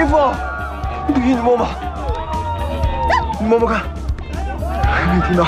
风，你不信你摸摸，你摸摸看，没听到？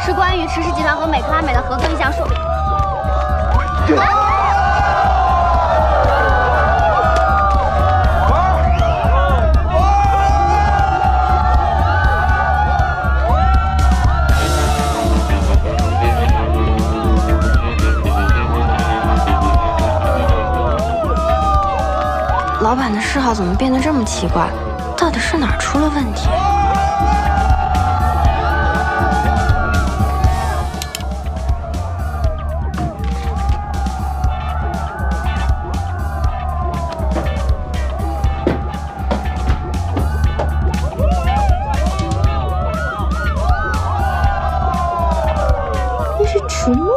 是关于池氏集团和美克拉美的合作意向书。老板的嗜好怎么变得这么奇怪？到底是哪儿出了问题？楚墨，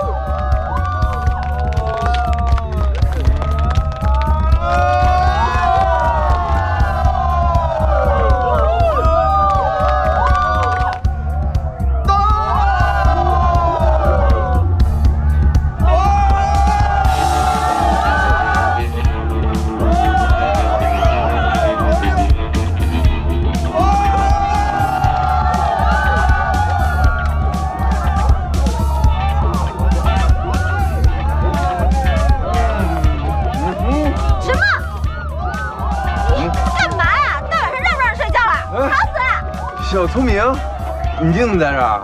小聪明，你怎么在这儿？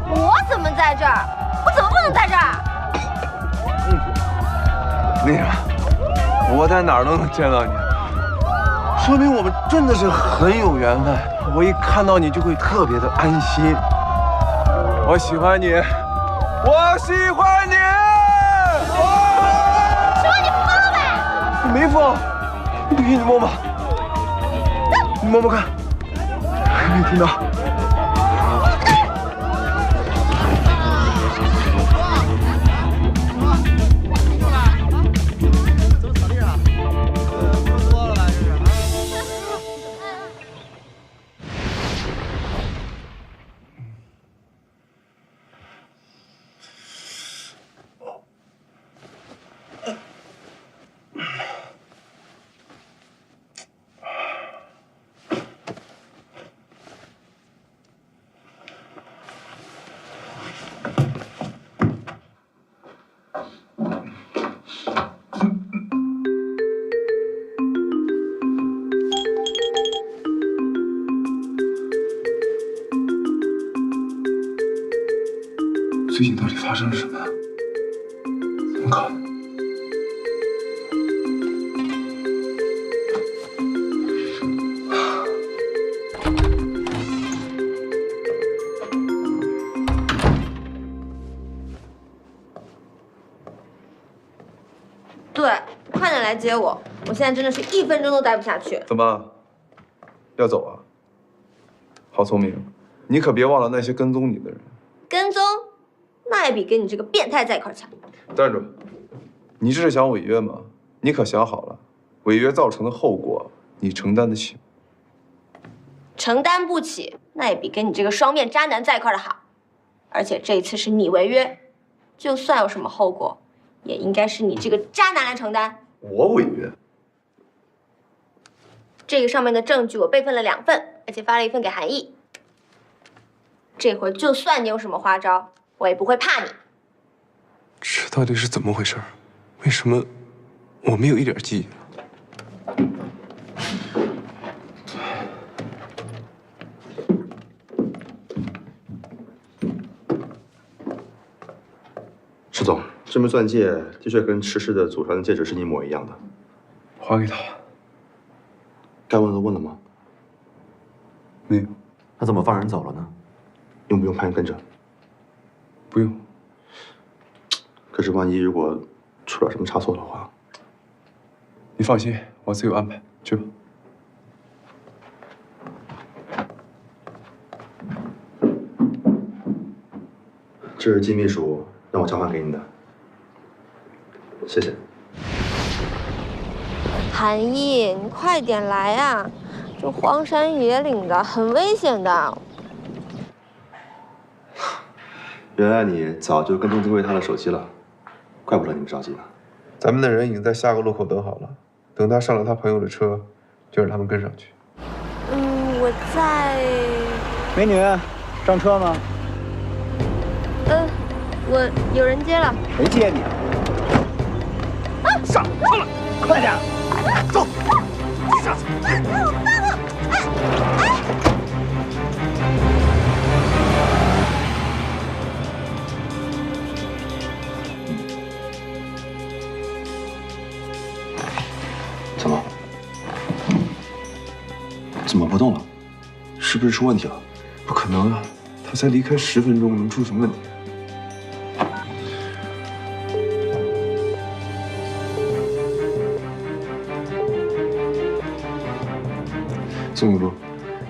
我怎么在这儿？我怎么不能在这儿？那什么，我在哪儿都能见到你，说明我们真的是很有缘分。我一看到你就会特别的安心。我喜欢你，我喜欢你。说你疯了呗？你没疯，你不信你摸摸，你摸摸看。没听到？走草地上，喝多了吧？这是啊。最近到底发生了什么？怎么搞的？对，快点来接我！我现在真的是1分钟都待不下去。怎么要走啊？好聪明，你可别忘了那些跟踪你的人。跟踪，那也比跟你这个变态在一块强。站住！你这是想违约吗？你可想好了，违约造成的后果，你承担得起吗？承担不起，那也比跟你这个双面渣男在一块的好。而且这一次是你违约，就算有什么后果，也应该是你这个渣男来承担。我违约？这个上面的证据我备份了2份，而且发了1份给韩毅。这回就算你有什么花招，我也不会怕你。这到底是怎么回事？为什么我没有一点记忆？石总，这枚钻戒的确跟池氏的祖传的戒指是一模一样的。还给他。该问的都问了吗？没有。那怎么放人走了呢？用不用派人跟着？不用。可是万一如果出了什么差错的话，你放心，我自有安排。去吧。这是季秘书让我交还给你的，谢谢。韩毅，你快点来啊！这荒山野岭的，很危险的。原来你早就跟踪曾贵他的手机了，怪不得你们着急呢。咱们的人已经在下个路口等好了，等他上了他朋友的车，就让他们跟上去。我在。美女，上车吗？我有人接了。谁接你？上车了，快点，走，上去。怎么不动了？是不是出问题了？不可能啊，他才离开10分钟，能出什么问题？宋秘书，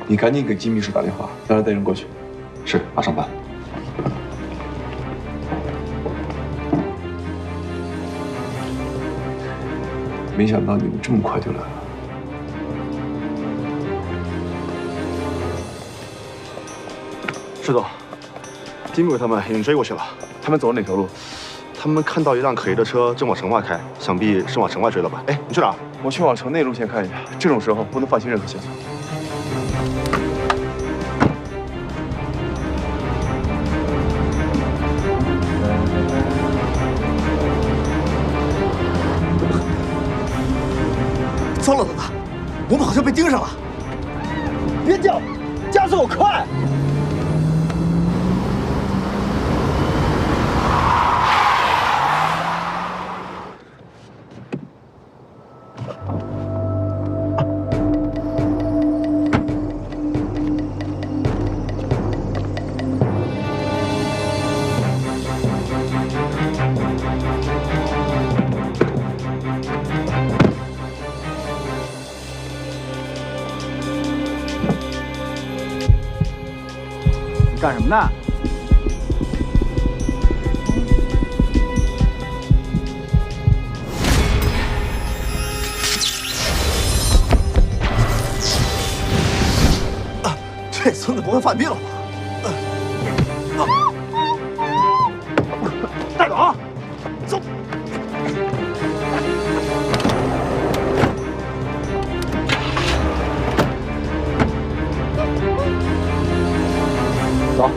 你赶紧给季秘书打电话，让他带人过去。是，马上办。没想到你们这么快就来了。石总，金秘书他们已经追过去了。他们走哪条路？他们看到一辆可疑的车正往城外开，想必是往城外追了吧？哎，你去哪儿？我去往城内路线看一下。这种时候不能放弃任何线索。糟了，老大，我们好像被盯上了！别叫，加速，快！干什么呢？这孙子不会犯病了吧？带走，走。走。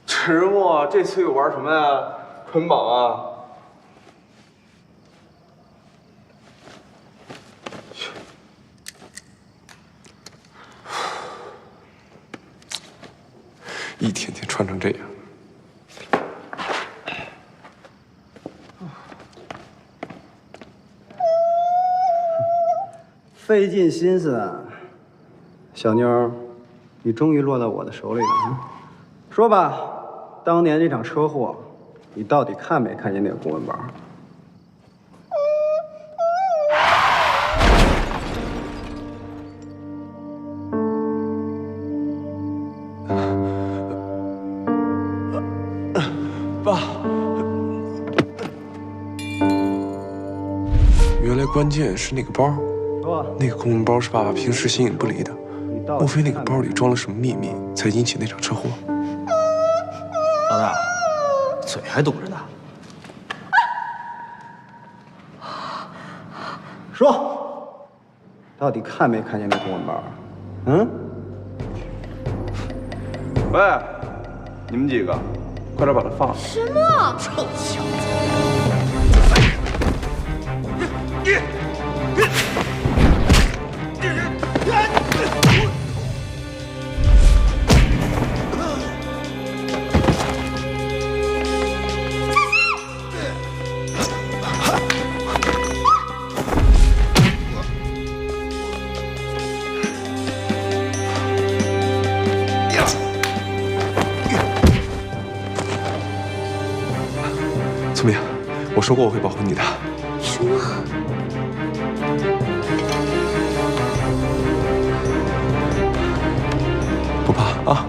迟墨，这次又玩什么呀？捆绑啊！一天天穿成这样。费尽心思啊，小妞儿，你终于落到我的手里了。说吧，当年那场车祸，你到底看没看见那个公文包？爸，原来关键是那个包。那个公文包是爸爸平时形影不离的，莫非那个包里装了什么秘密，才引起那场车祸？老大，嘴还堵着呢。说，到底看没看见那公文包？嗯？喂，你们几个，快点把它放了。什么？臭小子！我说过我会保护你的。什么？不怕啊！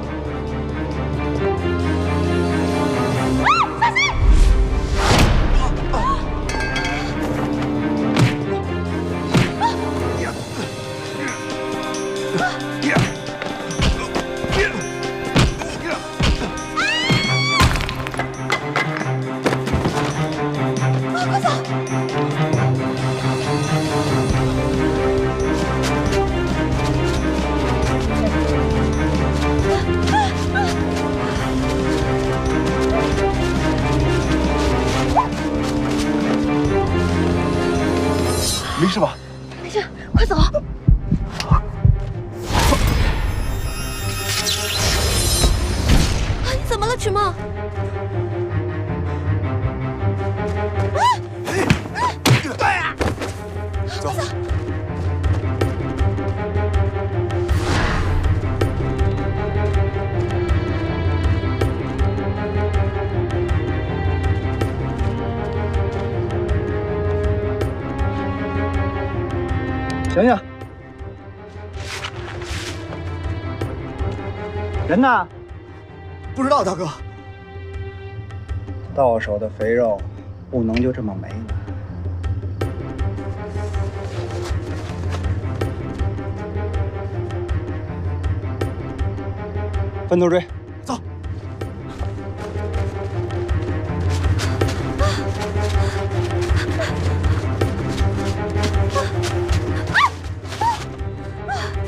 没事吧？没事，快走！啊，你怎么了，曲梦？走。醒醒！人呢？不知道，大哥。到手的肥肉不能就这么没了。分头追，走。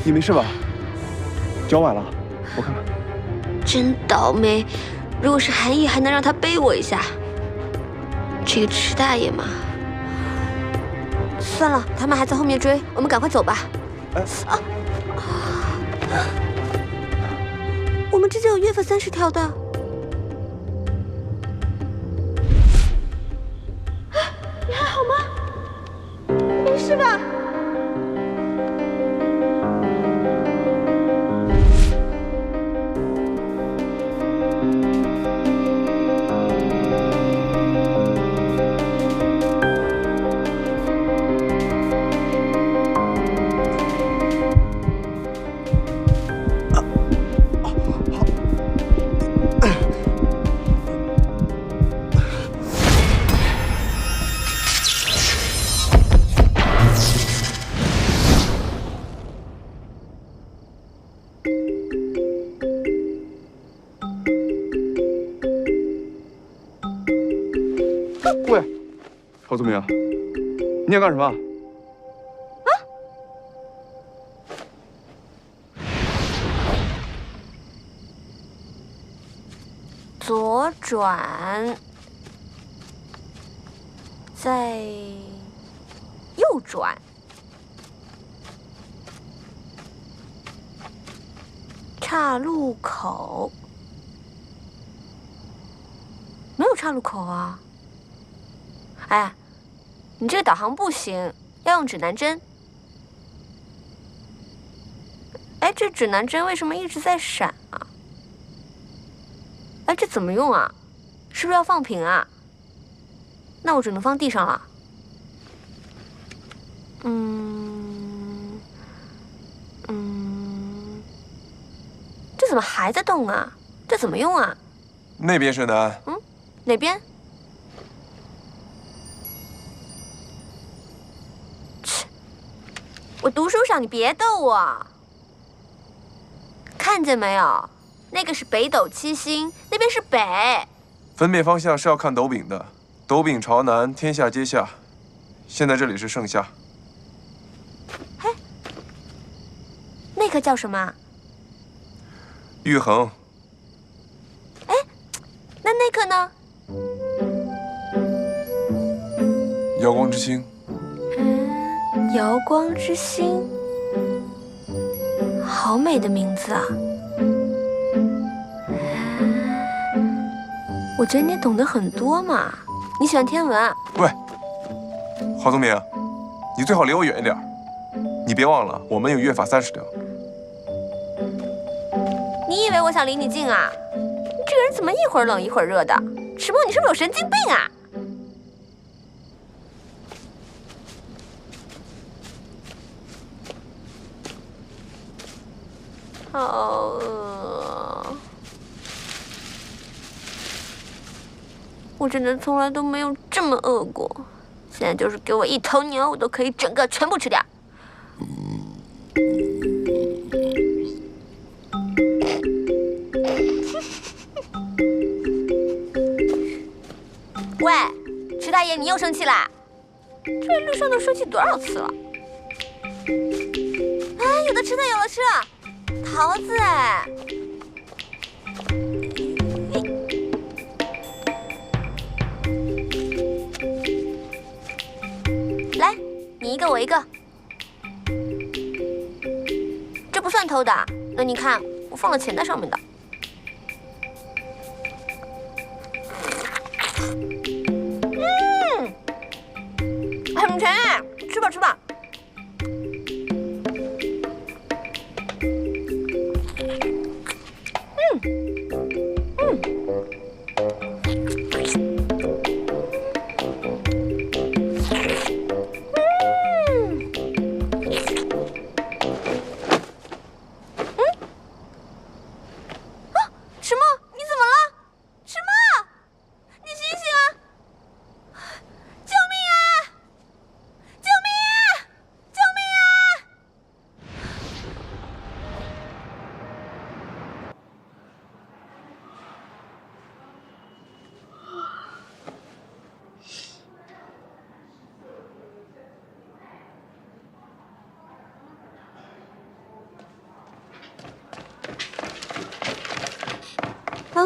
你没事吧？脚崴了，我看看。真倒霉！如果是韩毅，还能让他背我一下。这个迟大爷嘛，算了，他们还在后面追，我们赶快走吧。我们之间有约法30条的。你还好吗？没事吧？喂，郝宗明，你想干什么？左转，再右转，岔路口，没有岔路口啊。哎，你这个导航不行，要用指南针。哎，这指南针为什么一直在闪啊？哎，这怎么用啊？是不是要放平啊？那我只能放地上了。这怎么还在动啊？这怎么用啊？那边是南。哪边？切，我读书少，你别逗我。看见没有？那个是北斗七星，那边是北。分辨方向是要看斗柄的，斗柄朝南，天下皆下。现在这里是盛夏。嘿，那个叫什么？玉衡。哎，那个呢？瑶光之星。瑶光之星，好美的名字啊！我觉得你懂得很多嘛，你喜欢天文。喂，郝宗明，你最好离我远一点。你别忘了，我们有约法30条。你以为我想离你近啊？你这个人怎么一会儿冷一会儿热的？池梦，你是不是有神经病啊？好饿。我真的从来都没有这么饿过。现在就是给我一头牛，我都可以整个全部吃掉。喂，池大爷，你又生气啦？这路上都生气多少次了？哎，有的吃的，有的吃，桃子哎。来，你一个，我一个。这不算偷的，那你看，我放了钱在上面的。很甜，吃吧吃吧。池墨，你怎么了？池墨，你醒醒！救命啊！救命啊！救命啊！啊，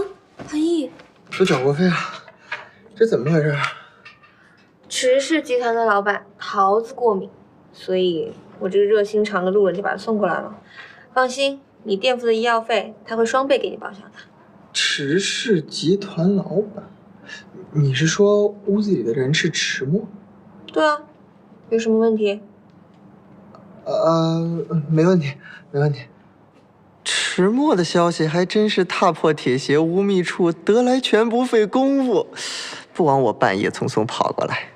韩毅，吃缴过费啊？这怎么回事？池氏集团的老板桃子过敏，所以我这个热心肠的路人就把他送过来了。放心，你垫付的医药费他会双倍给你报销的。池氏集团老板，你是说屋子里的人是池墨？对啊，有什么问题？没问题，没问题。池墨的消息还真是踏破铁鞋无觅处，得来全不费工夫，不枉我半夜匆匆跑过来。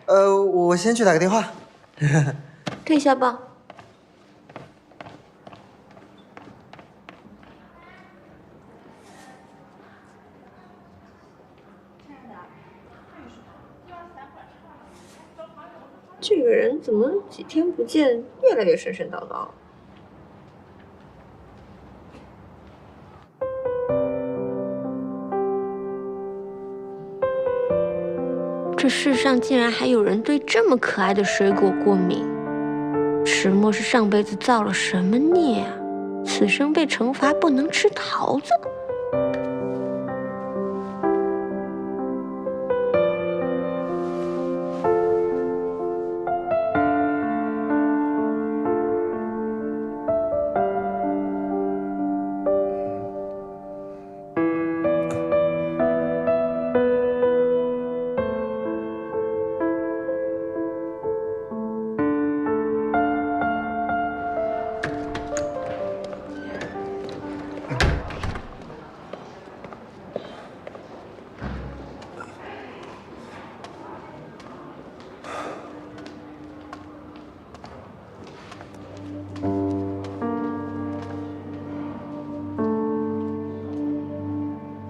我先去打个电话。可以下报。这个人怎么几天不见，越来越神神叨叨？这世上竟然还有人对这么可爱的水果过敏。池墨是上辈子造了什么孽啊？此生被惩罚不能吃桃子。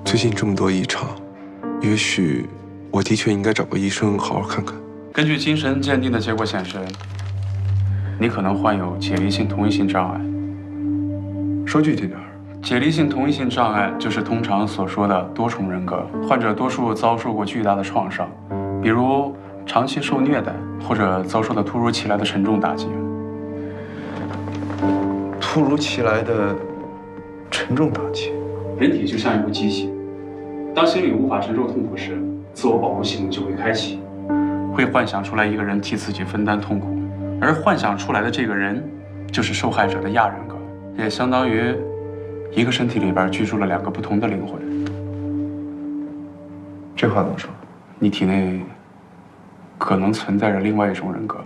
最近这么多异常，也许我的确应该找个医生好好看看。根据精神鉴定的结果显示，你可能患有解离性同一性障碍。说具体点儿。解离性同一性障碍就是通常所说的多重人格，患者多数遭受过巨大的创伤，比如长期受虐待，或者遭受了突如其来的沉重打击。突如其来的沉重打击。人体就像一部机器，当心理无法承受痛苦时，自我保护系统就会开启，会幻想出来一个人替自己分担痛苦，而幻想出来的这个人就是受害者的亚人格，也相当于一个身体里边居住了2个不同的灵魂。这话怎么说？你体内可能存在着另外一种人格。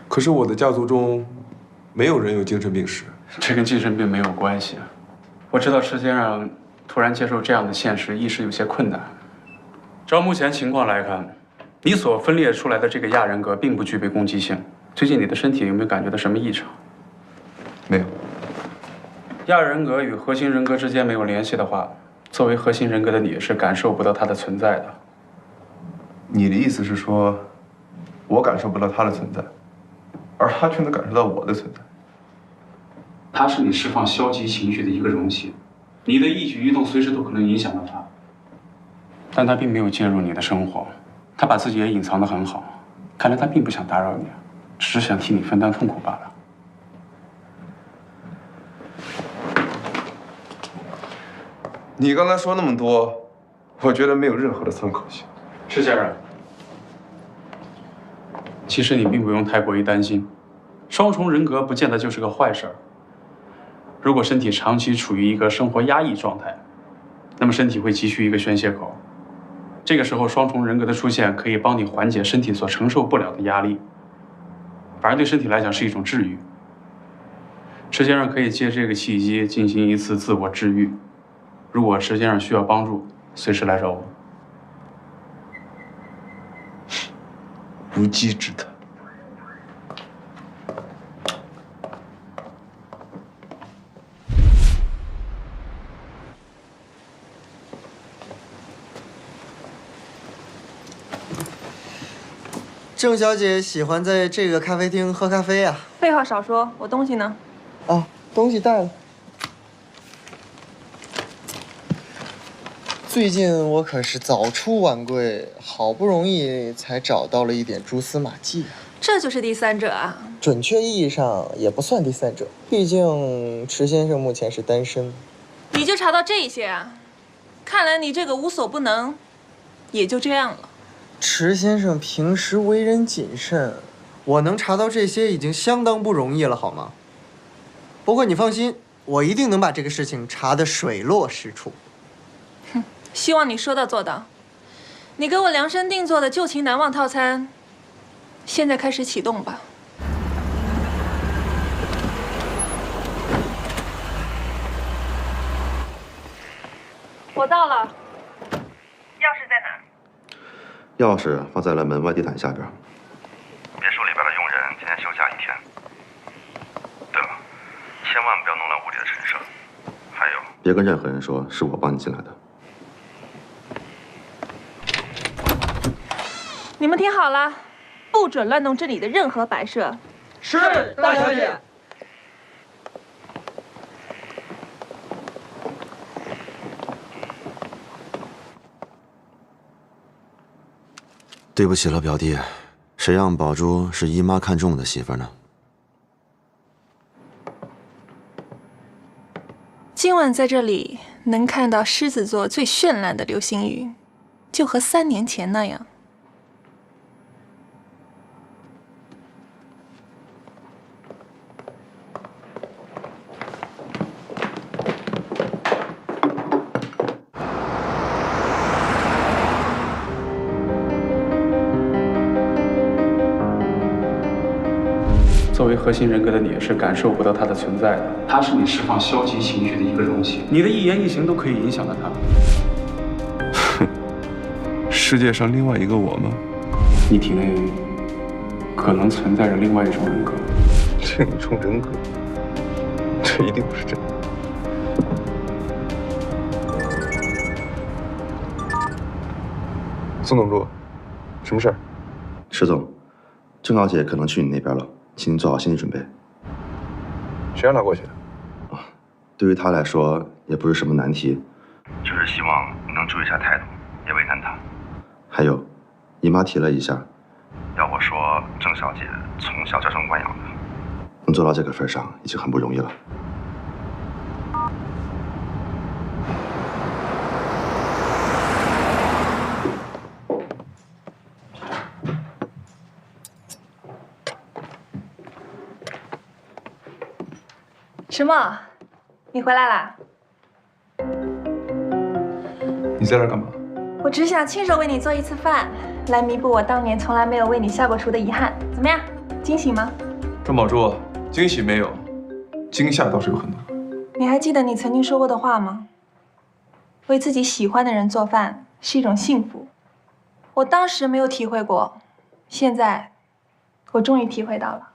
可是我的家族中没有人有精神病史。这跟精神病没有关系。我知道世界上突然接受这样的现实，一时有些困难。照目前情况来看，你所分裂出来的这个亚人格并不具备攻击性。最近你的身体有没有感觉到什么异常？没有。亚人格与核心人格之间没有联系的话，作为核心人格的你是感受不到它的存在的。你的意思是说，我感受不到他的存在，而他却能感受到我的存在？它是你释放消极情绪的一个容器，你的一举一动随时都可能影响到它。但它并没有介入你的生活，它把自己也隐藏得很好。看来它并不想打扰你，只是想替你分担痛苦罢了。你刚才说那么多，我觉得没有任何的参考性。是先生，其实你并不用太过于担心，双重人格不见得就是个坏事儿。如果身体长期处于一个生活压抑状态，那么身体会急需一个宣泄口。这个时候，双重人格的出现可以帮你缓解身体所承受不了的压力，反而对身体来讲是一种治愈。池先生可以借这个契机进行一次自我治愈。如果池先生需要帮助，随时来找我。无稽之谈。郑小姐喜欢在这个咖啡厅喝咖啡啊？废话少说，我东西呢？啊，东西带了。最近我可是早出晚归，好不容易才找到了一点蛛丝马迹啊。这就是第三者啊？准确意义上也不算第三者，毕竟池先生目前是单身。你就查到这些啊？看来你这个无所不能，也就这样了。池先生平时为人谨慎，我能查到这些已经相当不容易了，好吗？不过你放心，我一定能把这个事情查得水落石出。哼，希望你说到做到。你给我量身定做的旧情难忘套餐，现在开始启动吧。我到了，钥匙在哪？钥匙放在了门外地毯下边。别墅里边的佣人今天休假1天。对了，千万不要弄乱屋里的陈设。还有，别跟任何人说是我帮你进来的。你们听好了，不准乱动这里的任何摆设。是，大小姐。对不起了，表弟，谁让宝珠是姨妈看中的媳妇呢？今晚在这里能看到狮子座最绚烂的流星雨，就和3年前那样。作为核心人格的你是感受不到它的存在的，它是你释放消极情绪的一个容器，你的一言一行都可以影响到它。世界上另外一个我吗？你体内可能存在着另外一种人格。另一种人格，这一定不是真的。宋总助，什么事儿？石总，郑小姐可能去你那边了，请您做好心理准备。谁让她过去的？对于她来说也不是什么难题，就是希望你能注意一下态度，别为难她。还有，姨妈提了一下，要我说，郑小姐从小娇生惯养的，能做到这个份上已经很不容易了。石墨，你回来啦？你在这儿干嘛？我只想亲手为你做一次饭，来弥补我当年从来没有为你下过厨的遗憾。怎么样，惊喜吗？郑宝珠，惊喜没有，惊吓倒是有很多。你还记得你曾经说过的话吗？为自己喜欢的人做饭是一种幸福。我当时没有体会过，现在我终于体会到了。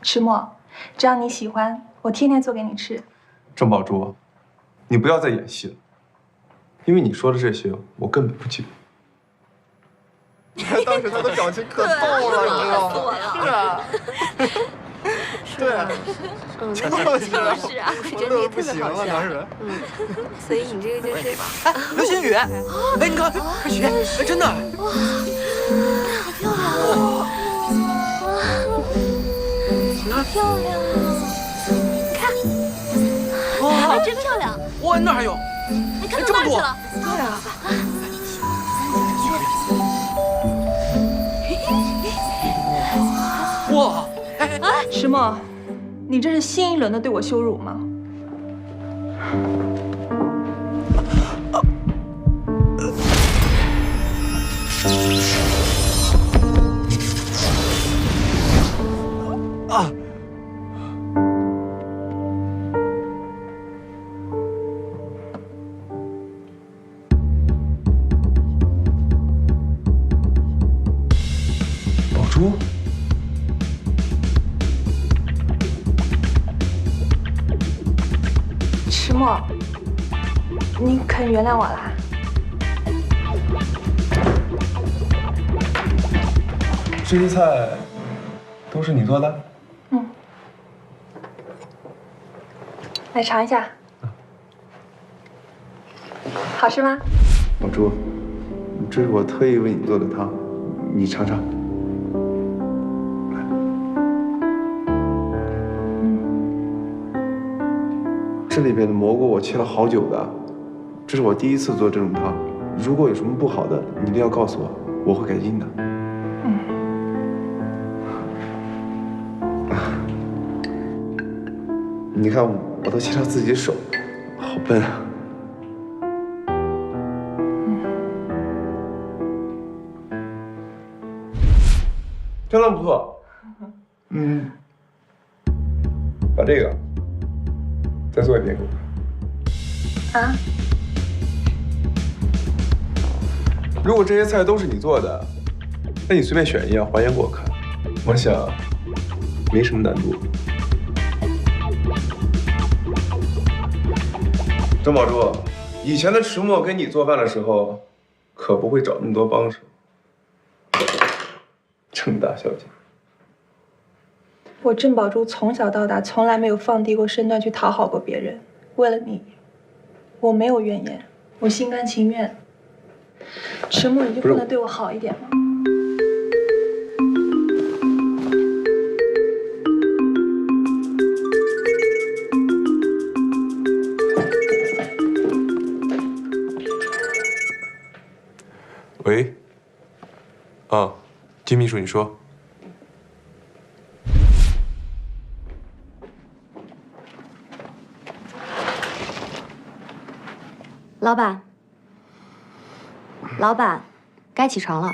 石墨，只要你喜欢，我天天做给你吃。郑宝珠，你不要再演戏了，因为你说的这些我根本不记得。你看当时他的表情可逗了，你知道吗？是啊。对啊，是啊，我乐得不行了，当时。所以你这个就是……哎，流星雨，哎，你看，快许愿，哎，真的。哇，好漂亮！好漂亮！看，哇，真漂亮！哇，那还有，你看到哪儿去了？对啊。哇！石墨，你这是新一轮的对我羞辱吗？啊！宝珠。石墨，你肯原谅我啦？这些菜都是你做的？嗯。来尝一下，好吃吗？宝珠，这是我特意为你做的汤，你尝尝。这里边的蘑菇我切了好久的，这是我第一次做这种汤。如果有什么不好的，你一定要告诉我，我会改进的。你看，我都切到自己手，好笨啊！相当不错。把这个再做一遍给我。啊？如果这些菜都是你做的，那你随便选一样还原给我看，我想没什么难度。郑宝珠，以前的迟墨给你做饭的时候，可不会找那么多帮手。郑大小姐，我郑宝珠从小到大从来没有放低过身段去讨好过别人。为了你，我没有怨言，我心甘情愿。迟墨，你就不能对我好一点吗？喂，啊，金秘书，你说。老板，老板，该起床了。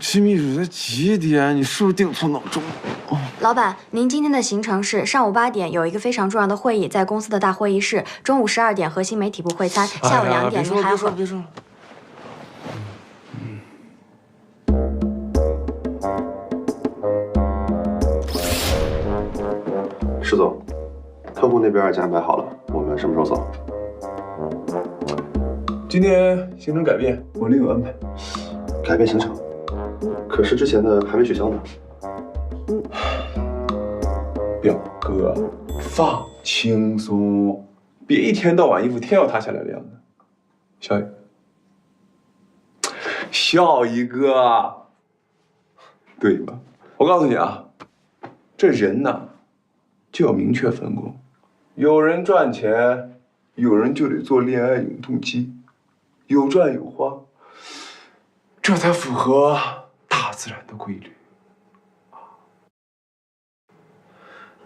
金秘书，才几点？你是不是定错闹钟？老板，您今天的行程是上午8点有一个非常重要的会议，在公司的大会议室；中午12点核心媒体部会餐；下午2点您还要和……别说了。石总，客户那边已经安排好了，我们什么时候走？今天行程改变，我另有安排。改变行程？可是之前的还没取消呢。表哥，放轻松，别一天到晚一副天要塌下来的样子。笑一个，对吧？我告诉你啊，这人呐，就要明确分工，有人赚钱，有人就得做恋爱永动机，有赚有花，这才符合大自然的规律。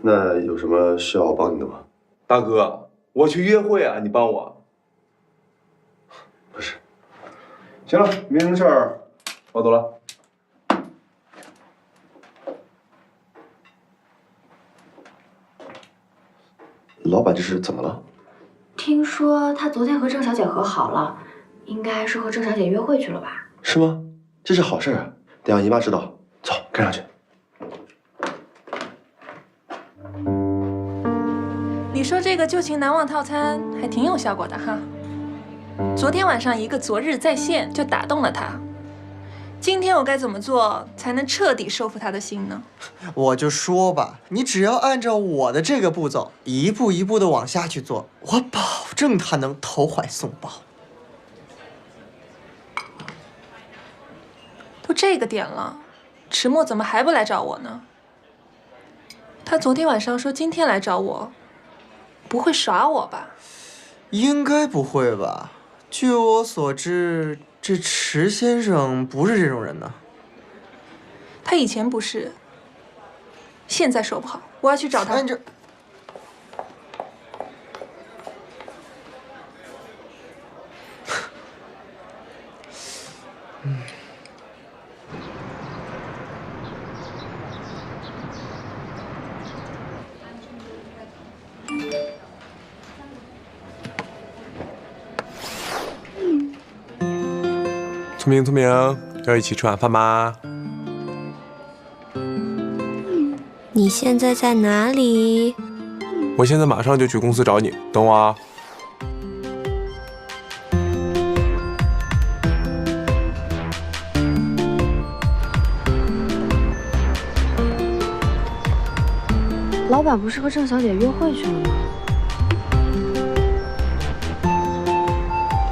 那有什么需要我帮你的吗？大哥，我去约会啊，你帮我。不是。行了，没什么事儿，我走了。老板这是怎么了？听说他昨天和郑小姐和好了，应该是和郑小姐约会去了吧？是吗？这是好事啊，得让姨妈知道。走，跟上去。你说这个旧情难忘套餐还挺有效果的哈。昨天晚上一个昨日再现就打动了他。今天我该怎么做才能彻底收服他的心呢？我就说吧，你只要按照我的这个步骤，一步一步的往下去做，我保证他能投怀送抱。都这个点了，迟墨怎么还不来找我呢？他昨天晚上说今天来找我，不会耍我吧？应该不会吧？据我所知，这迟先生不是这种人呢。他以前不是，现在说不好。我要去找他。哎，这。聪明聪明，要一起吃晚饭吗？你现在在哪里？我现在马上就去公司找你，等我啊。老板不是和郑小姐约会去了吗？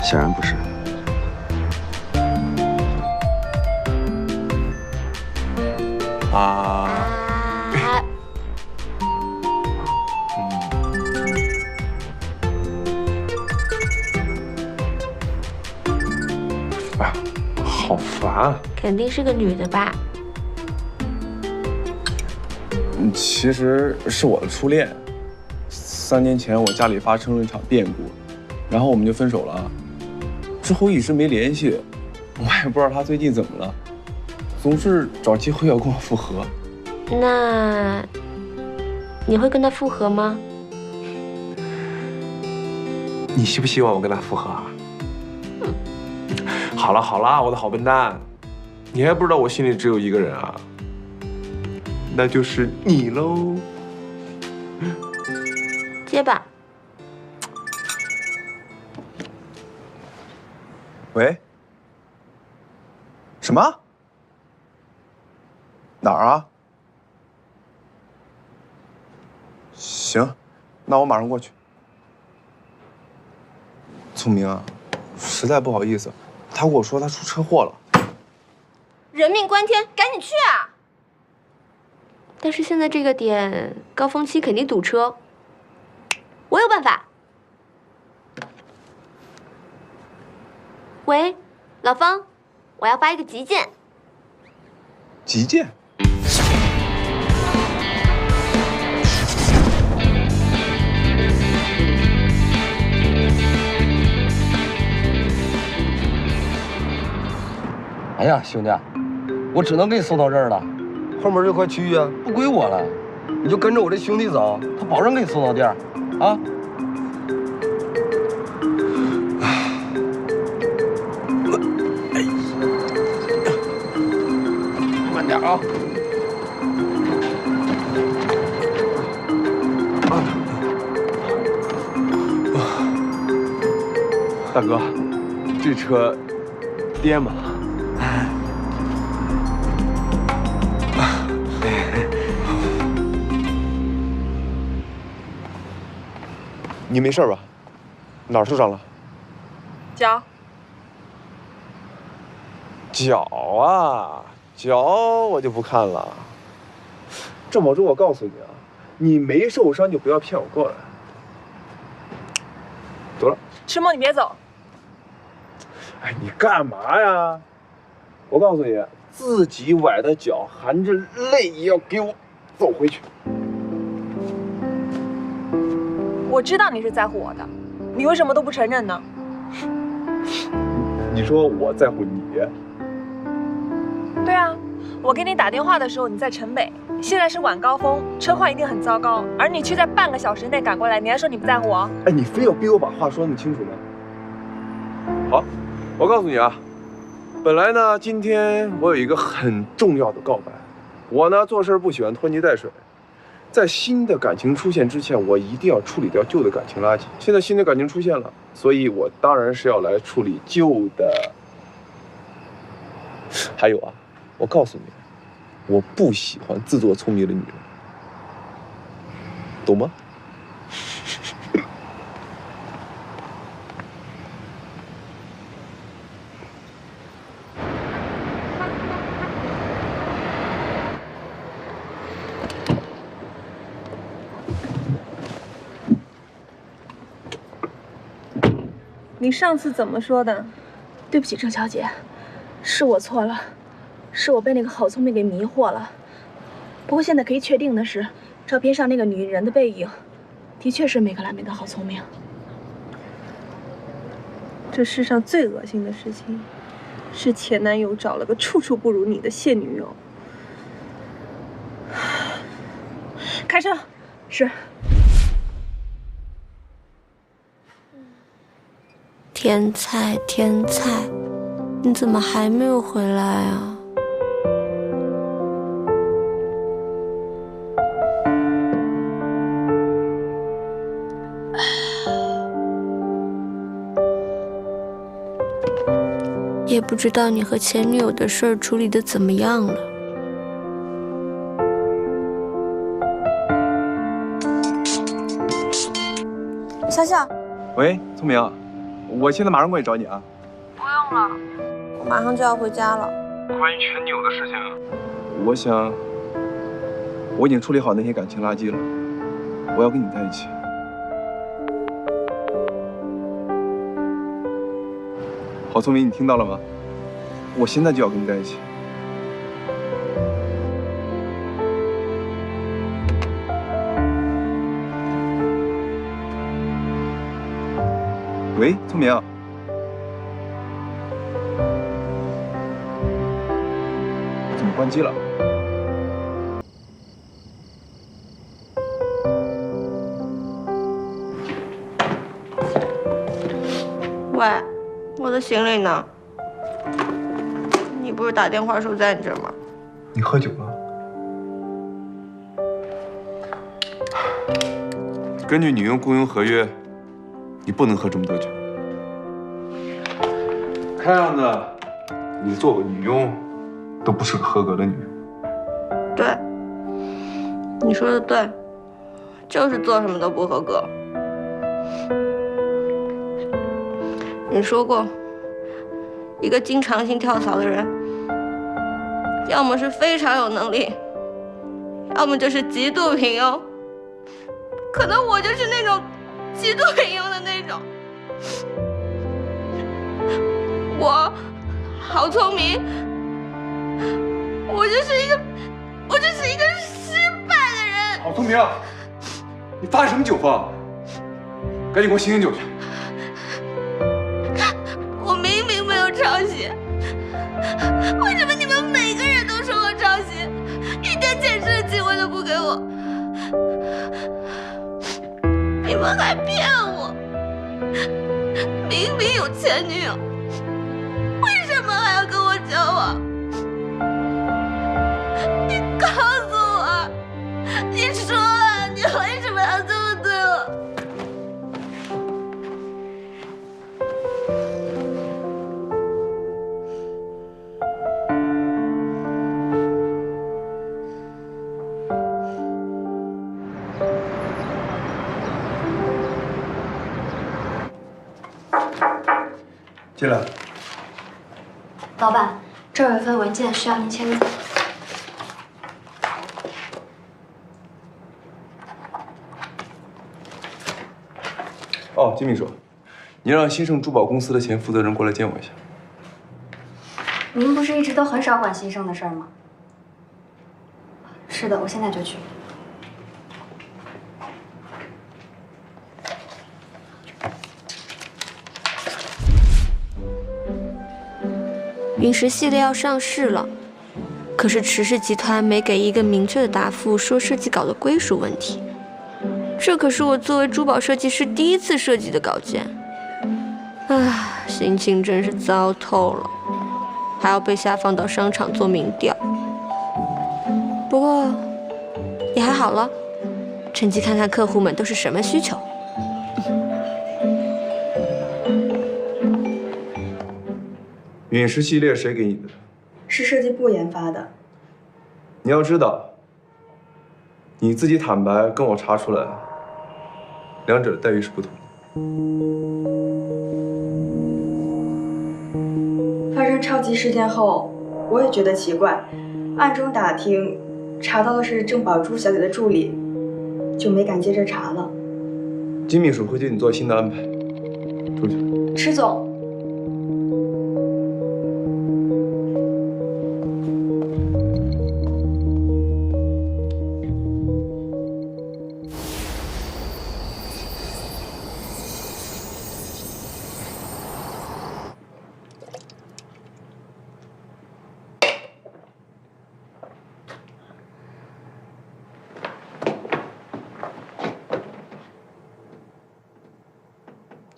显然不是。好烦。肯定是个女的吧？其实是我的初恋。3年前我家里发生了一场变故，然后我们就分手了。之后一直没联系，我也不知道他最近怎么了，总是找机会要跟我复合。那你会跟他复合吗？你希不希望我跟他复合啊？好了好了，我的好笨蛋，你还不知道我心里只有一个人啊，那就是你喽。接吧。喂？什么？哪儿啊？行，那我马上过去。聪明啊，实在不好意思，他跟我说他出车祸了。人命关天，赶紧去啊！但是现在这个点高峰期肯定堵车，我有办法。喂，老方，我要发一个急件。急件？哎呀，兄弟，我只能给你送到这儿了，后面这块区域啊不归我了，你就跟着我这兄弟走，他保证给你送到店儿，啊。慢点啊！大哥，这车颠吗？你没事吧？哪儿受伤了？脚。脚啊，脚我就不看了。郑宝珠，我告诉你啊，你没受伤就不要骗我过来。得了，迟墨，你别走。哎，你干嘛呀？我告诉你，自己崴的脚，含着泪也要给我走回去。我知道你是在乎我的，你为什么都不承认呢？你说我在乎你？对啊，我给你打电话的时候你在城北，现在是晚高峰，车况一定很糟糕，而你却在半个小时内赶过来，你还说你不在乎我？哎，你非要逼我把话说那么清楚吗？好，我告诉你啊，本来呢，今天我有一个很重要的告白。我呢做事不喜欢拖泥带水，在新的感情出现之前，我一定要处理掉旧的感情垃圾。现在新的感情出现了，所以我当然是要来处理旧的。还有啊，我告诉你，我不喜欢自作聪明的女人，懂吗？你上次怎么说的？对不起，郑小姐，是我错了，是我被那个郝聪明给迷惑了。不过现在可以确定的是，照片上那个女人的背影，的确是梅克兰梅的郝聪明。这世上最恶心的事情，是前男友找了个处处不如你的现女友。开车。是。天菜，天菜，你怎么还没有回来啊？也不知道你和前女友的事儿处理的怎么样了。笑笑，喂，聪明，我现在马上过去找你啊。不用了，我马上就要回家了。关于前女友的事情，我想我已经处理好那些感情垃圾了，我要跟你在一起。郝聪明，你听到了吗？我现在就要跟你在一起。喂，聪明。怎么关机了？喂，我的行李呢？你不是打电话说在你这儿吗？你喝酒了？根据女佣雇佣合约，你不能喝这么多酒。看样子，你做个女佣都不是个合格的女佣。对，你说的对，就是做什么都不合格。你说过，一个经常性跳槽的人，要么是非常有能力，要么就是极度平庸。可能我就是那种极度平庸的那种。我好聪明，我就是一个失败的人。郝聪明，你发什么酒疯？赶紧给我醒醒酒去！我明明没有抄袭，为什么你们每个人都说我抄袭，一点解释的机会都不给我？你们还骗我！明明有前女友，为什么还要跟我交往？你告诉我，你说啊，你为什么要这么对我？进来。老板，这儿有一份文件需要您签字。哦，金秘书，你让兴盛珠宝公司的前负责人过来见我一下。您不是一直都很少管兴盛的事儿吗？是的，我现在就去。陨石系列要上市了，可是池氏集团没给一个明确的答复，说设计稿的归属问题。这可是我作为珠宝设计师第一次设计的稿件，唉，心情真是糟透了。还要被下放到商场做民调。不过也还好了，趁机看看客户们都是什么需求。陨石系列谁给你的？是设计部研发的。你要知道，你自己坦白跟我查出来，两者的待遇是不同的。发生超级事件后，我也觉得奇怪，暗中打听，查到的是郑宝珠小姐的助理，就没敢接着查了。金秘书会对你做新的安排。出去。池总。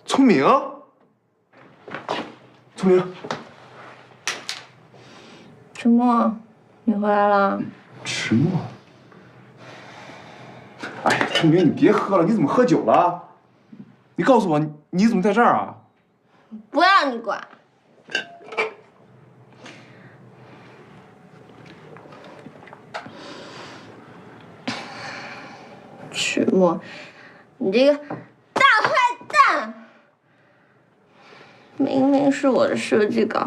聪明，聪明，迟墨，你回来了。迟墨，哎，聪明，你别喝了，你怎么喝酒了？你告诉我，你怎么在这儿啊？不要你管。迟墨，你这个大坏蛋！明明是我的设计稿，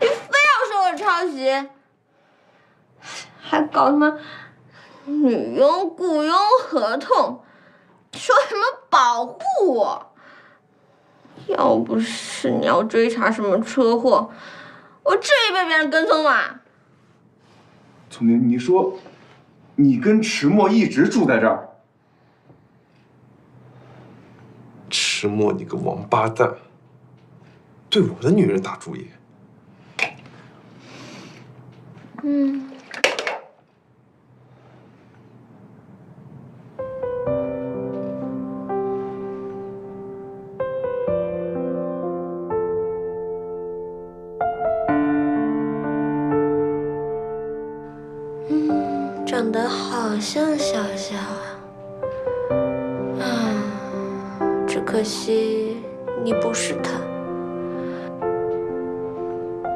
你非要说我抄袭，还搞什么女佣雇佣合同，说什么保护我。要不是你要追查什么车祸，我至于被别人跟踪吗？聪明，你说你跟迟墨一直住在这儿？迟墨，你个王八蛋！对我的女人打主意。长得好像小小啊，只可惜你不是他。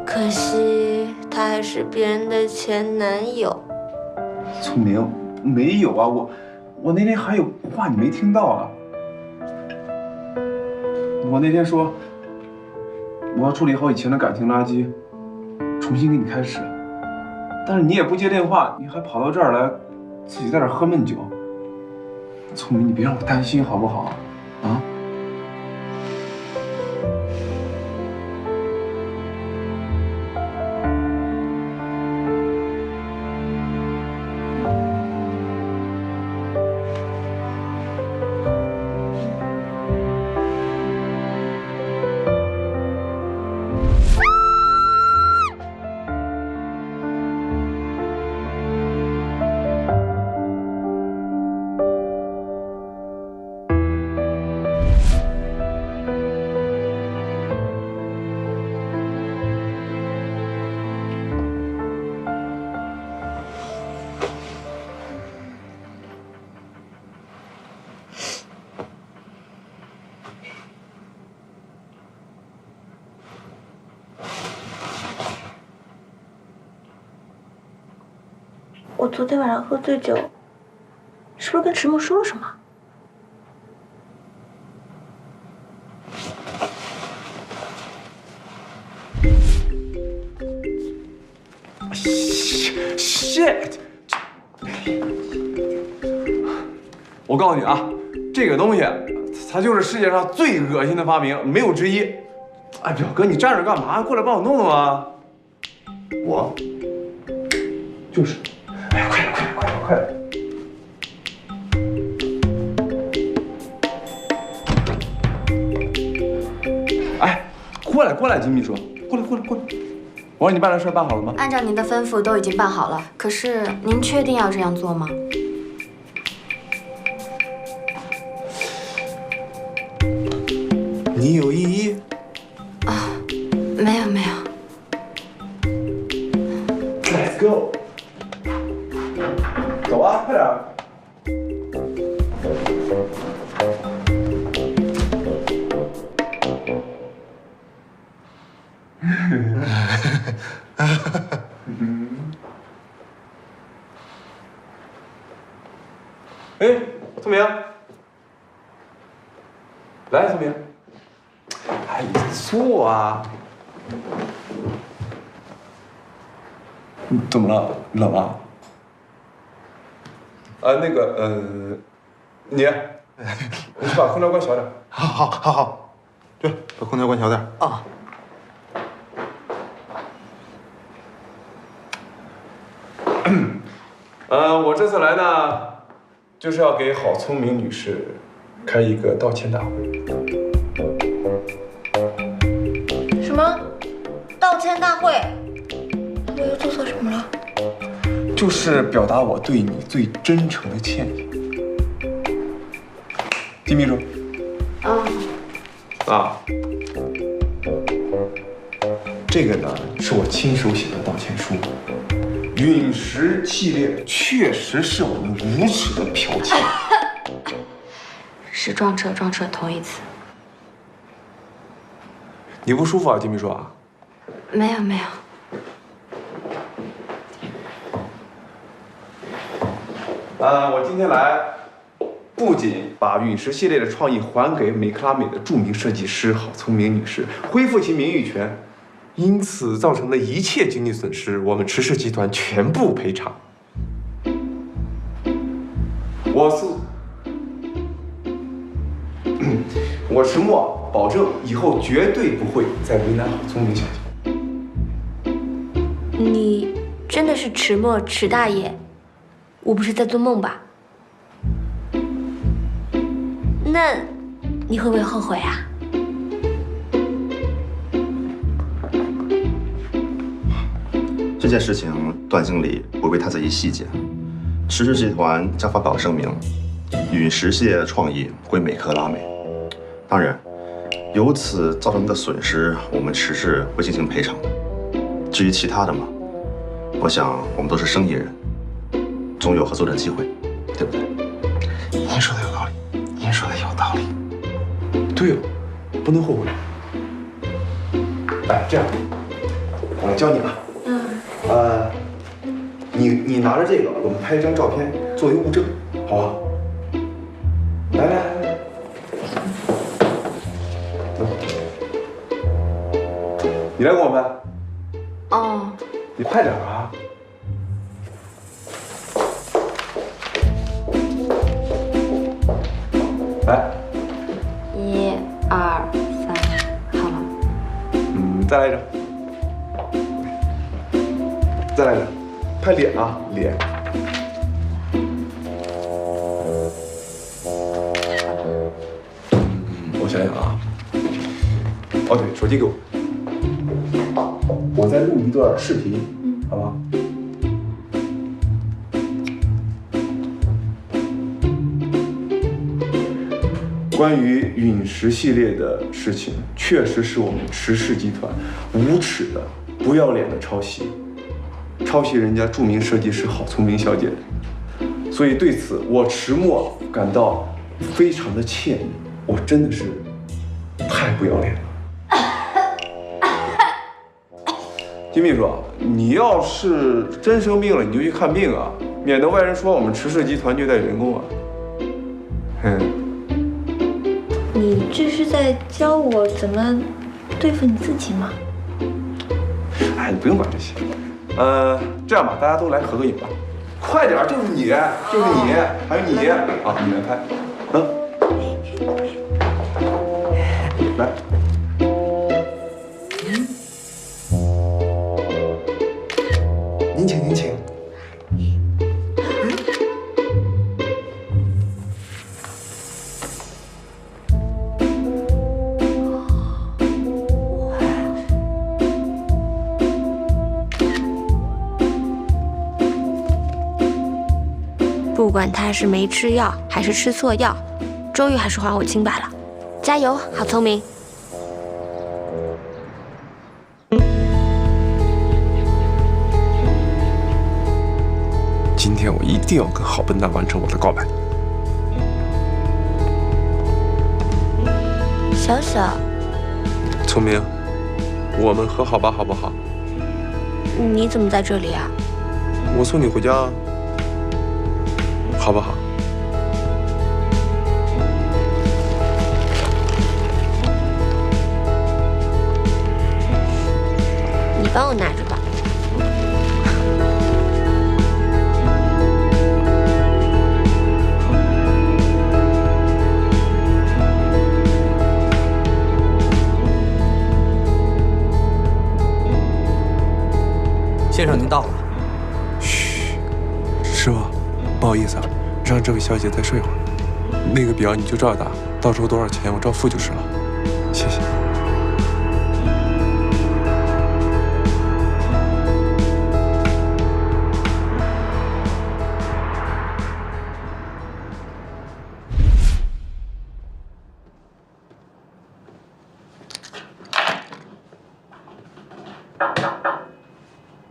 可惜他还是别人的前男友。聪明，没有啊，我那天还有话你没听到啊。我那天说我要处理好以前的感情垃圾，重新给你开始。但是你也不接电话，你还跑到这儿来，自己在这儿喝闷酒。聪明，你别让我担心好不好？啊？我昨天晚上喝醉酒，是不是跟迟墨说了什么？shit！ 我告诉你啊，这个东西它就是世界上最恶心的发明，没有之一。哎，表哥，你站着干嘛？过来帮我弄弄啊！我就是。哎呀，快点！哎，过来，金秘书，过来！我让你办的事办好了吗？按照您的吩咐都已经办好了，可是您确定要这样做吗？你有异议？啊，没有。，Let's go， 走啊，快点！哎，聪明，来，聪明，哎，你坐啊。怎么了？冷啊？那个，你去把空调关小点。好，对，把空调关小点。啊。我这次来呢，就是要给郝聪明女士开一个道歉大会。什么？道歉大会？我又做错什么了？就是表达我对你最真诚的歉意。金秘书。这个呢是我亲手写的道歉书。陨石系列确实是我们无耻的剽窃。是撞车，头一次。你不舒服啊，金秘书啊？没有。我今天来，不仅把陨石系列的创意还给美克拉美的著名设计师郝聪明女士，恢复其名誉权，因此造成的一切经济损失，我们池氏集团全部赔偿。我池墨保证以后绝对不会再为难郝聪明小姐。你真的是池墨池大爷？我不是在做梦吧？那你会不会后悔啊？这件事情，段经理不必太在意细节。池氏集团将发表声明，陨石系列的创意归美克拉美。当然，由此造成的损失，我们池氏会进行赔偿的。至于其他的嘛，我想我们都是生意人，总有合作的机会，对不对？您说的有道理，您说的有道理。对哦，不能后悔。哎，这样，我教你吧。你拿着这个，我们拍一张照片作为物证，好吧？来，你来给我拍。哦。你快点啊！来，1、2、3，好了。再来一张。再来一张，拍脸啊，脸。我想想啊。哦，对，手机给我。我再录一段视频，好吧？关于陨石系列的事情，确实是我们池氏集团无耻的、不要脸的抄袭人家著名设计师郝聪明小姐，所以对此我池墨感到非常的歉意，我真的是太不要脸了。金秘书，你要是真生病了，你就去看病啊，免得外人说我们池氏集团虐待员工啊。你这是在教我怎么对付你自己吗？哎，你不用管这些。这样吧，大家都来合个影吧，快点，就是你，还有你啊，你来拍，来。您请。不管他是没吃药还是吃错药，终于还是还我清白了。加油，好聪明！今天我一定要跟好笨蛋完成我的告白。小小，聪明，我们和好吧，好不好？你怎么在这里啊？我送你回家啊，好不好？你帮我拿着吧。先生，您到了。嘘，师傅，不好意思啊，让这位小姐再睡会儿。那个表你就照打，到时候多少钱我照付就是了。谢谢。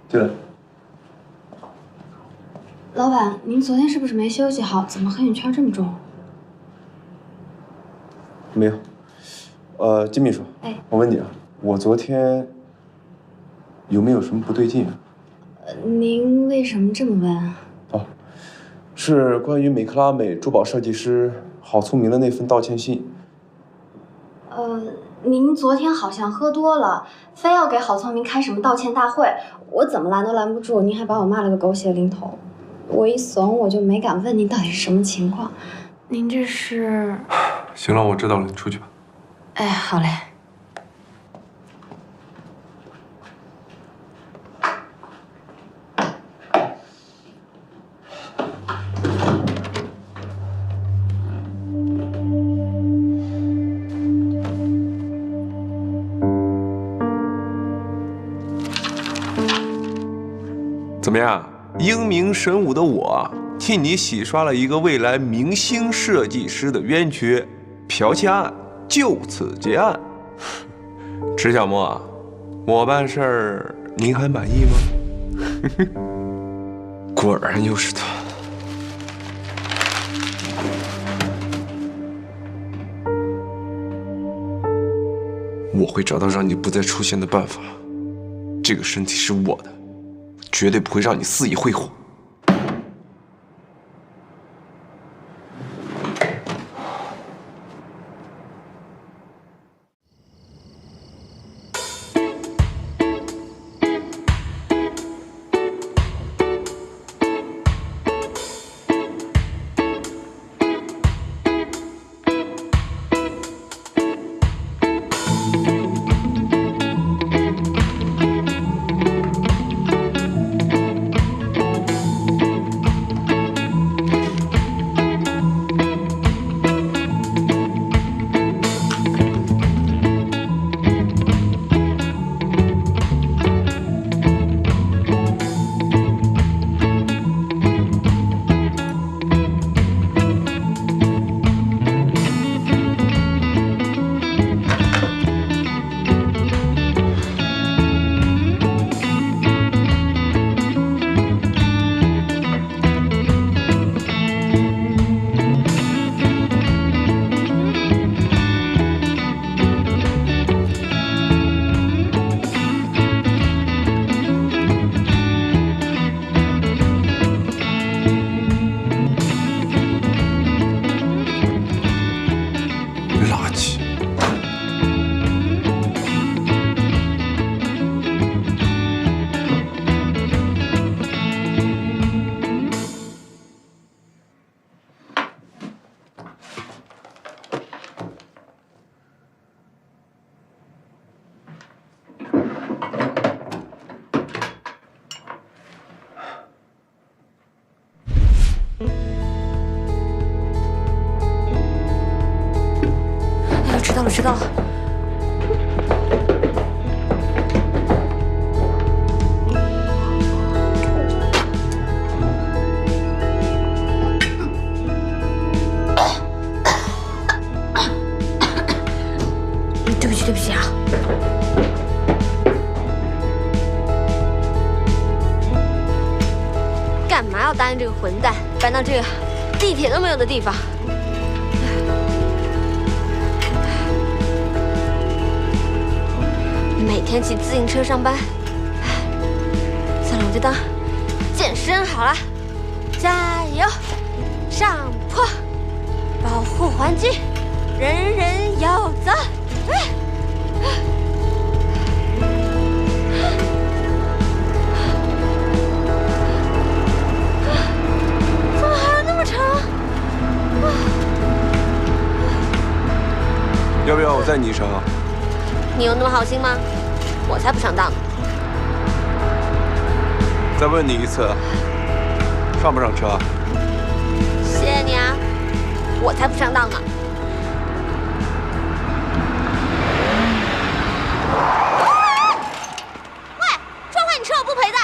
对了，老板，您昨天是不是没休息好？怎么黑眼圈这么重？没有。金秘书，我问你啊，我昨天有没有什么不对劲啊？您为什么这么问啊？哦，是关于美克拉美珠宝设计师郝聪明的那份道歉信。您昨天好像喝多了，非要给郝聪明开什么道歉大会，我怎么拦都拦不住，您还把我骂了个狗血淋头。我一怂，我就没敢问您到底是什么情况。您这是？行了，我知道了，你出去吧。哎，好嘞。怎么样，英明神武的我替你洗刷了一个未来明星设计师的冤屈，剽窃案就此结案。池小沫，我办事儿您还满意吗？果然又是他。我会找到让你不再出现的办法。这个身体是我的，绝对不会让你肆意挥霍。知道了。对不起，对不起啊。干嘛要答应这个混蛋搬到这个地铁都没有的地方。每天骑自行车上班，算了，我就当健身好了。加油，上坡，保护环境，人人有责。怎么还有那么长？要不要我载你一程啊？你有那么好心吗？我才不上当呢。再问你一次，上不上车？谢谢你啊，我才不上当呢。喂，撞坏你车我不赔的。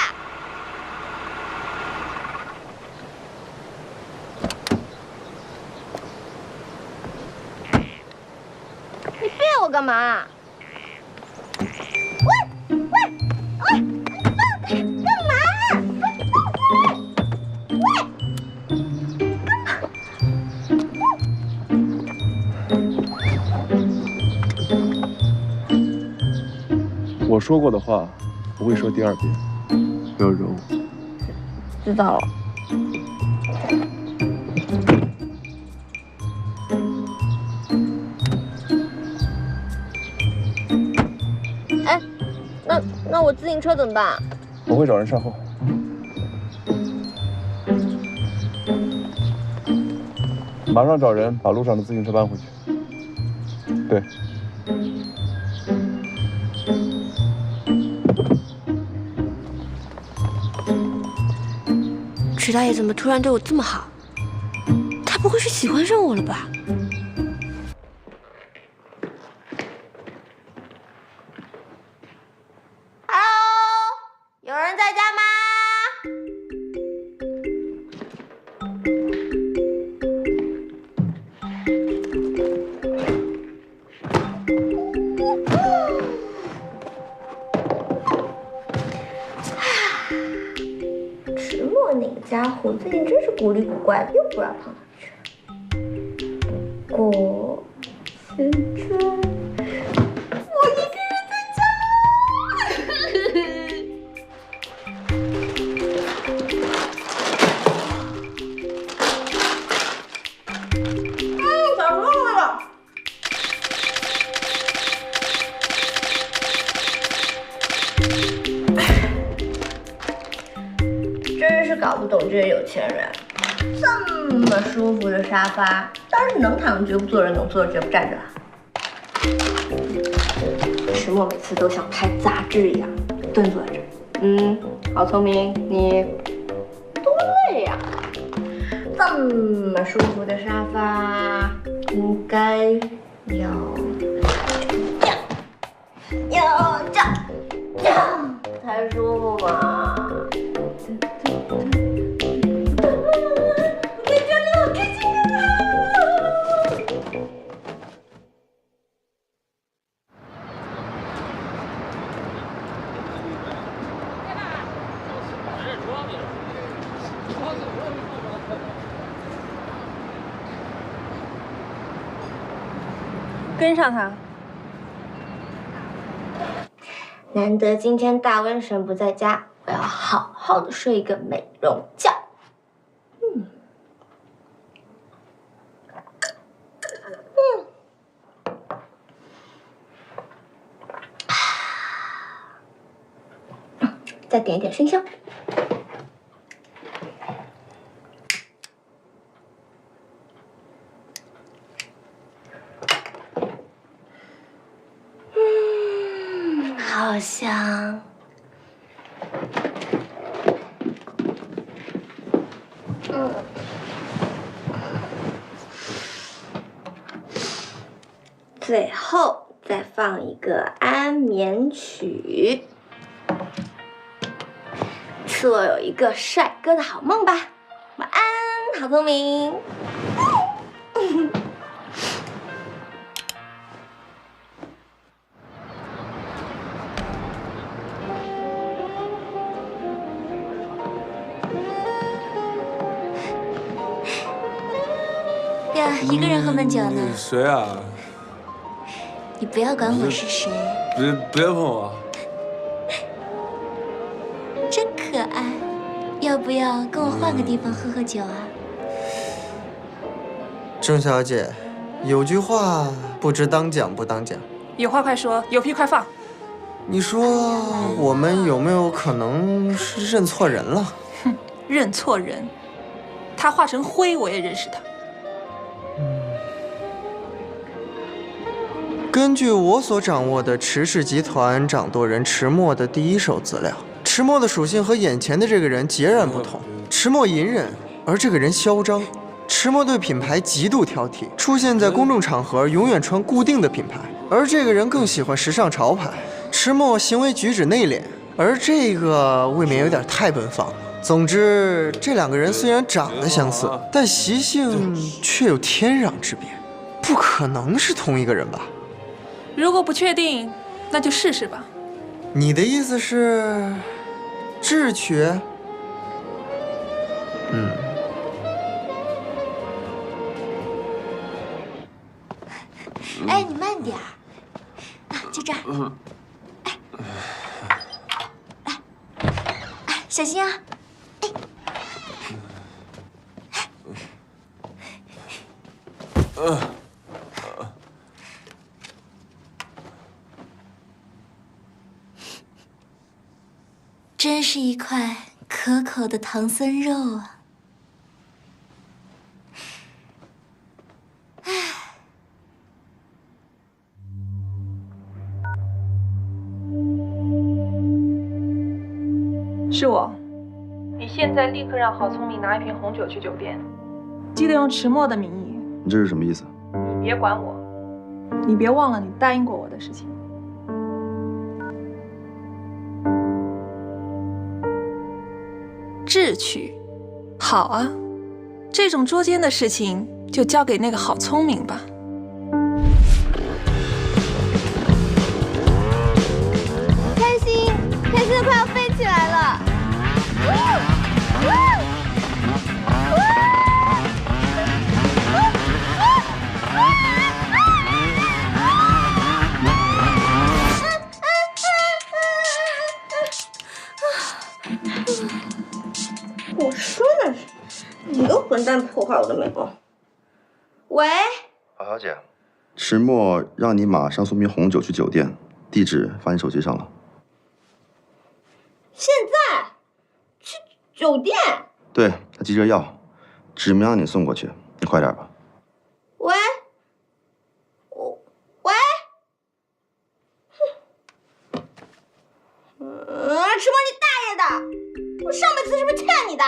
你别我干嘛？我说过的话不会说第二遍，不要惹我。知道了。哎，那我自行车怎么办？我会找人善后。马上找人把路上的自行车搬回去。对。池大爷怎么突然对我这么好？他不会是喜欢上我了吧？Hello， 有人在家吗？池墨那个家伙最近真是古里古怪的，又不知道跑哪去了。不过现在我一个人在家。咋说来了？真是搞不懂这些有钱人，这么舒服的沙发，当然是能躺绝不坐人，能坐着绝不站着了。石墨每次都像拍杂志一样蹲坐在这儿。好聪明，你多累呀！这么舒服的沙发，应该要这样才舒服嘛。跟上他。难得今天大瘟神不在家，我要好好的睡一个美容觉。再点一点生香。好香。最后再放一个安眠曲，赐我有一个帅哥的好梦吧。晚安，好聪明。呀，一个人喝闷酒呢？谁啊？你不要管我是谁。别碰我。真可爱，要不要跟我换个地方喝喝酒啊？郑小姐，有句话不知当讲不当讲。有话快说，有屁快放。你说我们有没有可能是认错人了？哼，认错人，他化成灰我也认识他。根据我所掌握的池氏集团掌舵人池墨的第一手资料，池墨的属性和眼前的这个人截然不同。池墨隐忍，而这个人嚣张。池墨对品牌极度挑剔，出现在公众场合永远穿固定的品牌，而这个人更喜欢时尚潮牌。池墨行为举止内敛，而这个未免有点太奔放。总之，这两个人虽然长得相似，但习性却有天壤之别，不可能是同一个人吧？如果不确定，那就试试吧。你的意思是智取？哎，你慢点儿，就这儿。哎，小心啊！真是一块可口的唐僧肉啊！是我。你现在立刻让郝聪明拿一瓶红酒去酒店，记得用池墨的名义。你这是什么意思？你别管我，你别忘了你答应过我的事情。智取，好啊，这种捉奸的事情就交给那个郝聪明吧。开心，开心的快要飞起来了！我说的是，你个混蛋破坏我的美梦。喂，郝小姐，池墨让你马上送瓶红酒去酒店，地址发你手机上了。现在去酒店？对，他急着要，指明让你送过去，你快点吧。喂，喂，池墨你大爷的！我上辈子是不是欠你的？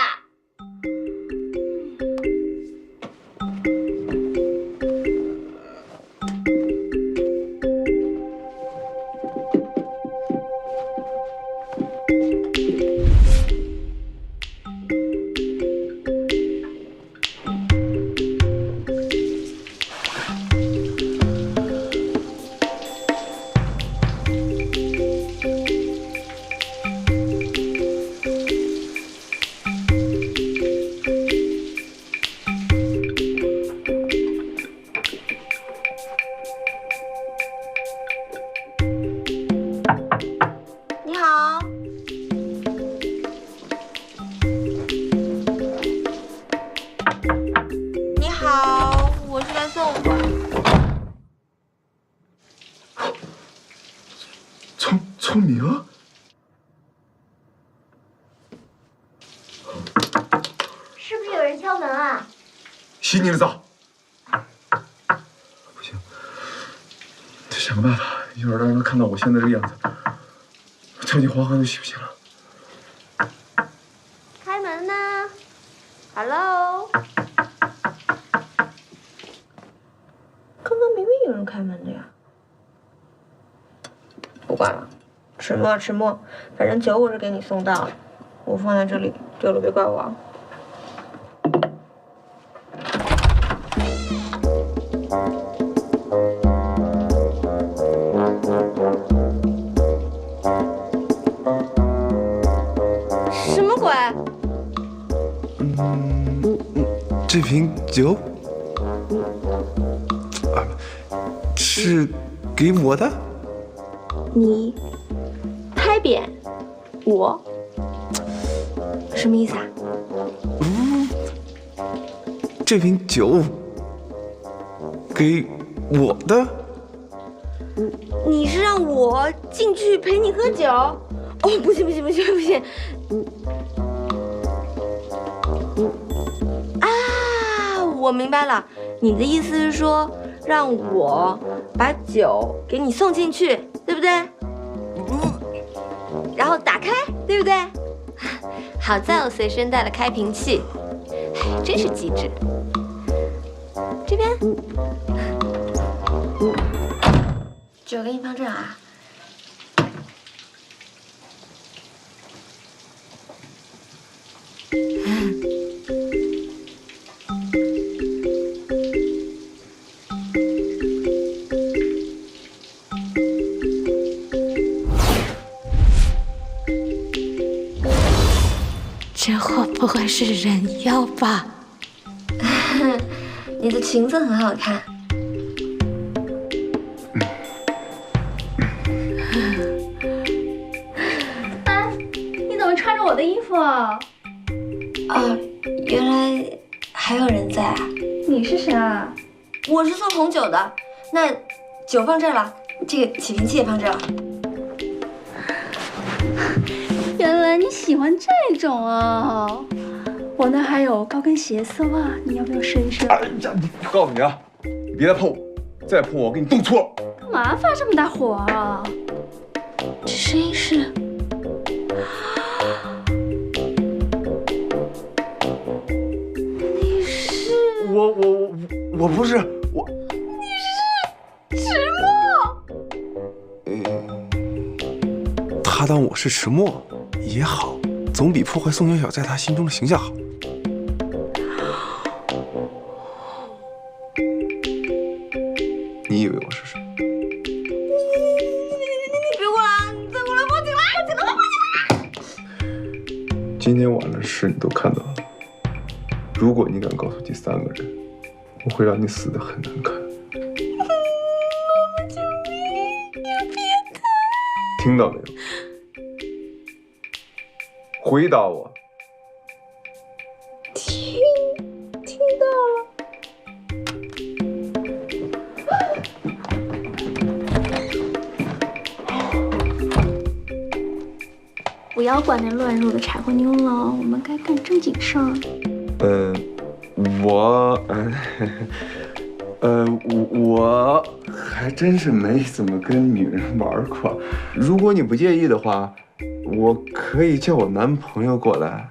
聪明，是不是有人敲门啊？洗你的澡。不行，得想个办法，一会儿让人看到我现在这个样子，叫你黄河都洗不清了。开门呢 ？Hello。刚刚明明有人开门的呀。不管了，迟墨，反正酒我是给你送到了，我放在这里，丢了别怪我啊。什么鬼？这瓶酒。是给我的？你拍扁我，什么意思啊？这瓶酒给我的？你是让我进去陪你喝酒？哦，不行，啊，我明白了，你的意思是说让我把酒给你送进去，对不对？然后打开，对不对？好在我随身带了开瓶器，真是机智。这边，酒给你放这儿啊。这会不会是人妖吧？你的裙子很好看。哎，你怎么穿着我的衣服啊？哦，原来还有人在啊！你是谁啊？我是送红酒的，那酒放这儿了，这个起瓶器也放这儿了。原来你喜欢这种啊！我那还有高跟鞋丝袜，你要不要试一试？哎呀，我告诉你啊，你别再碰我，再碰我，我给你动粗！干嘛发这么大火啊？这声音是……你是？我不是我。你是迟墨。他当我是迟墨也好，总比破坏宋小小在他心中的形象好。你以为我是谁？你别过来！你再过来报警了！今天晚上的事你都看到了。如果你敢告诉第三个人，我会让你死得很难看。救命！你变态！听到没有？回答我。听到了。不要管那乱入的柴火妞了，我们该干正经事儿。我还真是没怎么跟女人玩过。如果你不介意的话，我可以叫我男朋友过来，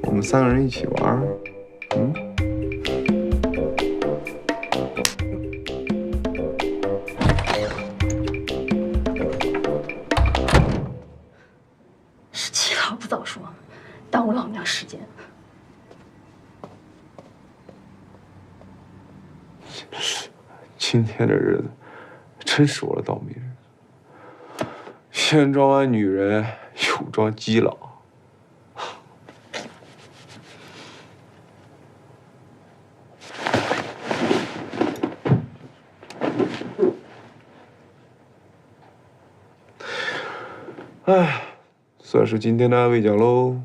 我们三个人一起玩。17号不早说，耽误老娘时间。今天这日子真是我的倒霉日，先装完女人，又装基佬。哎，算是今天的安慰奖喽。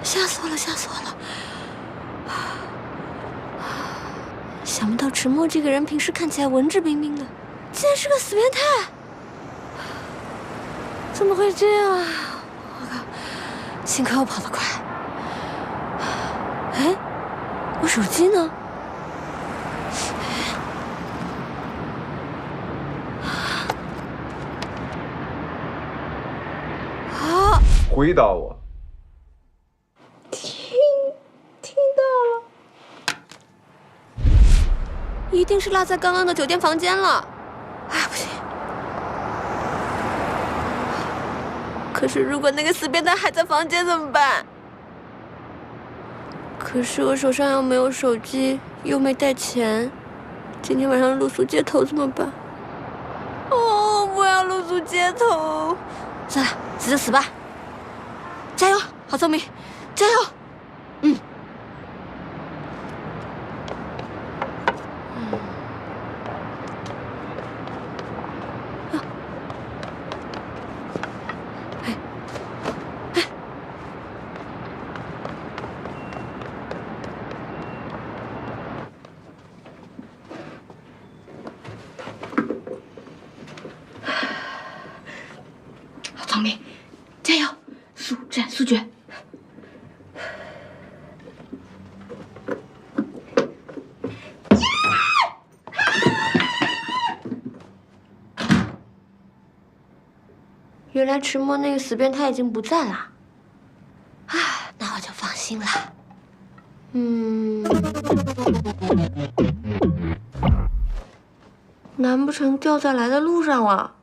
吓死我了，吓死我了！想不到迟墨这个人平时看起来文质彬彬的，竟然是个死变态！怎么会这样啊？我靠！幸亏我跑得快。哎，我手机呢？啊！回答我。听到了，一定是落在刚刚的酒店房间了。哎，不行！可是如果那个死变态还在房间怎么办？可是我手上又没有手机，又没带钱，今天晚上露宿街头怎么办？哦，不要露宿速接头。算了，死就死吧。加油，郝聪明，加油！郝聪明，加油，速战速决。原来迟墨那个死变态已经不在了，啊，那我就放心了。难不成掉下来的路上了？